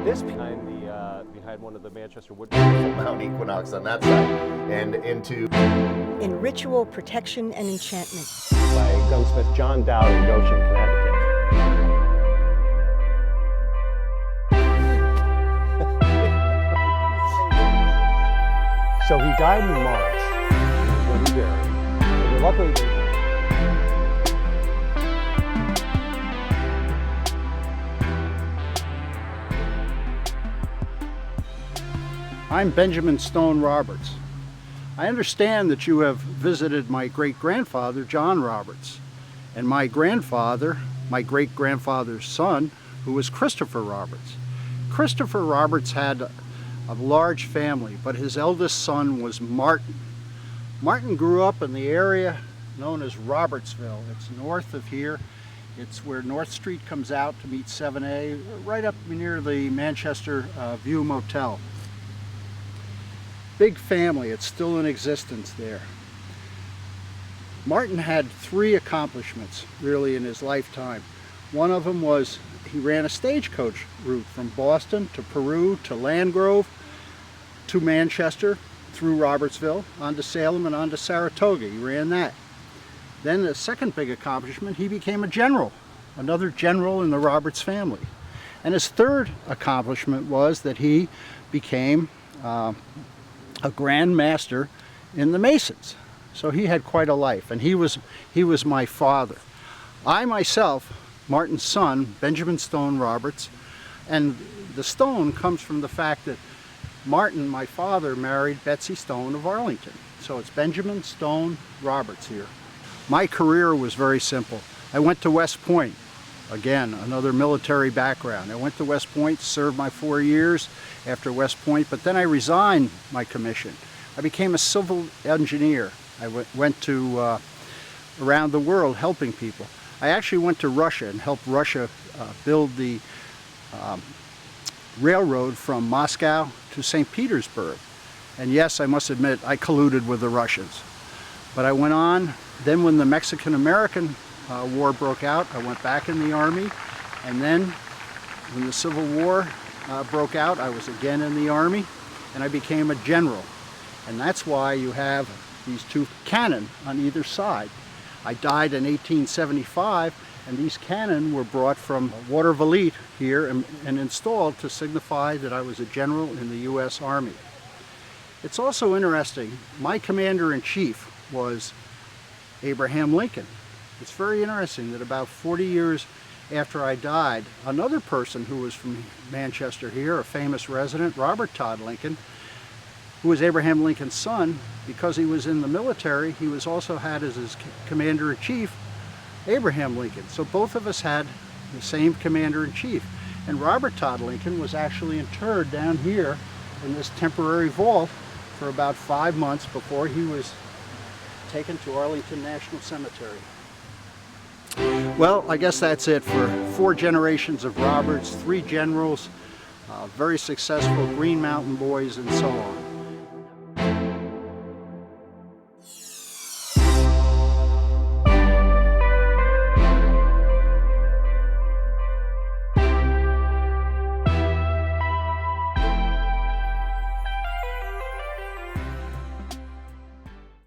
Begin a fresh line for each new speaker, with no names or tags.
This behind one of the Manchester wood Mount Equinox on that side, and into
in ritual protection and enchantment
by gunsmith John Dowd in Goshen, Connecticut. So he died in March, when he buried. And luckily,
I'm Benjamin Stone Roberts. I understand that you have visited my great-grandfather, John Roberts, and my grandfather, my great-grandfather's son, who was Christopher Roberts. Christopher Roberts had a large family, but his eldest son was Martin. Martin grew up in the area known as Robertsville. It's north of here. It's where North Street comes out to meet 7A, right up near the Manchester View Motel. Big family, it's still in existence there. Martin had 3 accomplishments really in his lifetime. One of them was he ran a stagecoach route from Boston to Peru to Landgrove to Manchester through Robertsville onto Salem and onto Saratoga. He ran that. Then the second big accomplishment, he became a general, another general in the Roberts family. And his third accomplishment was that he became a Grand Master in the Masons. So he had quite a life, and he was my father. I myself, Martin's son, Benjamin Stone Roberts, and the Stone comes from the fact that Martin, my father, married Betsy Stone of Arlington. So it's Benjamin Stone Roberts here. My career was very simple. I went to West Point. Again, another military background. I went to West Point, served my 4 years after West Point, but then I resigned my commission. I became a civil engineer. I went to around the world helping people. I actually went to Russia and helped Russia build the railroad from Moscow to St. Petersburg. And yes, I must admit, I colluded with the Russians. But I went on. Then when the Mexican-American War broke out, I went back in the Army, and then when the Civil War broke out, I was again in the Army, and I became a general. And that's why you have these 2 cannon on either side. I died in 1875, and these cannon were brought from Watervliet here and installed to signify that I was a general in the U.S. Army. It's also interesting, my commander-in-chief was Abraham Lincoln. It's very interesting that about 40 years after I died, another person who was from Manchester here, a famous resident, Robert Todd Lincoln, who was Abraham Lincoln's son, because he was in the military, he was also had as his commander-in-chief Abraham Lincoln. So both of us had the same commander-in-chief. And Robert Todd Lincoln was actually interred down here in this temporary vault for about 5 months before he was taken to Arlington National Cemetery. Well, I guess that's it for 4 generations of Roberts, 3 generals, very successful Green Mountain Boys, and so on.